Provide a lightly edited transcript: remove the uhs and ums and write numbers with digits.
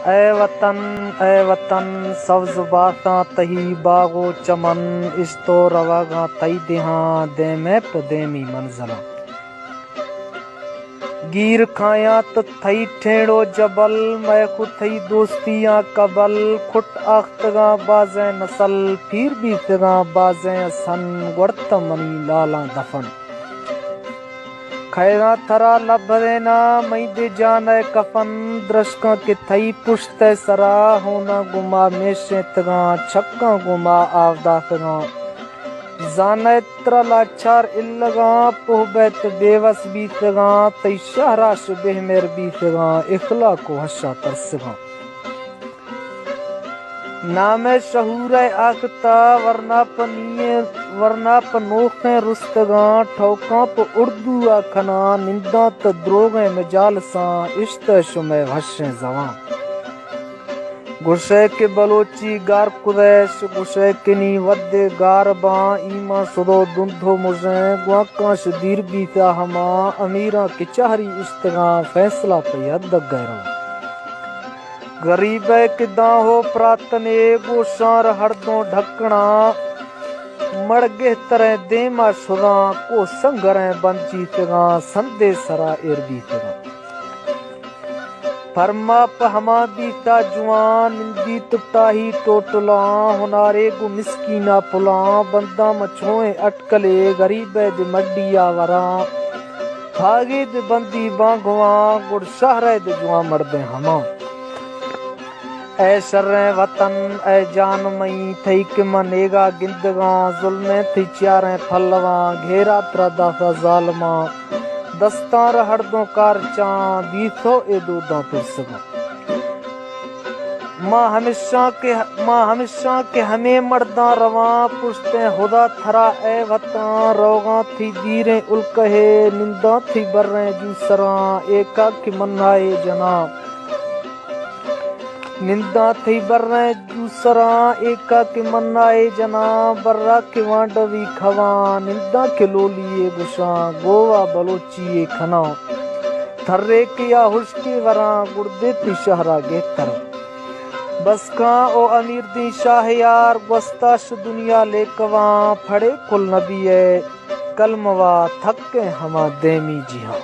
ए वतन सब्ज बाता तही बागो चमन इस्तो रवागा तई देहा दे में पदेमी मंजला गिर खाया तो थई ठेड़ो जबल मैं खुद थई दोस्तियां कबल खुट आख्तगा बाजे नसल फिर भी तगा बाजे सन वर्त मनी लाला दफन खैरा थरा लभरेना मई दे जाने कफन दृष्का के थई पुश्त सरा होना गुमा मेशे तगा छक्का गुमा आवदा तगा जाने त्रलाचार इल्लगा पोहबत बेवस भी तगा तई शहरा शुबह मेर भी तगा इखला को हशा तरसगा नाम शहूर आखता वरना पनोखे रुस्तगा ठोका प उर्दू आखना निंदा त द्रोगे मजाल सा इश्त शुमे हशे जवां गुशे के बलोची गार कुरैश गुशे किनी वद्दे गार बा ईमा सुदो दुंधो मुझे गुआका शदीर भी था हमा अमीरा के चाहरी इश्तगा फैसला पे हद गैरो गरीब किदा हो प्रातने गोशार हरदों ढकना मड़गे तरह देमा शुरा को संगरे बंची तगा संदे सरा इरबी तगा फरमा प हमा बीता जुआन निंदी तुटाही टोटला हुनारे गु मिस्कीना पुला बंदा मछोए अटकले गरीब दे मड्डिया वरा भागे दे बंदी बांगवा गुड़ शहर दे जुआ मरदे हमा ऐ शर्रे वतन ऐ जान मई थई के मनेगा गिंदगा जुल्मे थी चारे फलवा घेरा त्रदा जालमा दस्तार हरदों कारचा दीथो ए दूदा पुरसगा माँ हमेशा के हमें मर्दा रवा पुछते खुदा थरा ए वता रोगा थी दीरे उल्कहे निंदा थी बर्रे जूसरा एका की मन्नाए जनाब निंदा थी बर्रे जूसरा एका के मन्नाए जना बर्रा के वांडवी खवा निंदा के लोलिए गुशा गोवा बलोचिए खना थर्रे किया हुश्के वरा गुर्दे थी शहरा गे तर बस का ओ अमीर दी शाहयार वस्ताश दुनिया लेकवा फड़े कुल नबी कलमवा थके हमा देमी जिहा।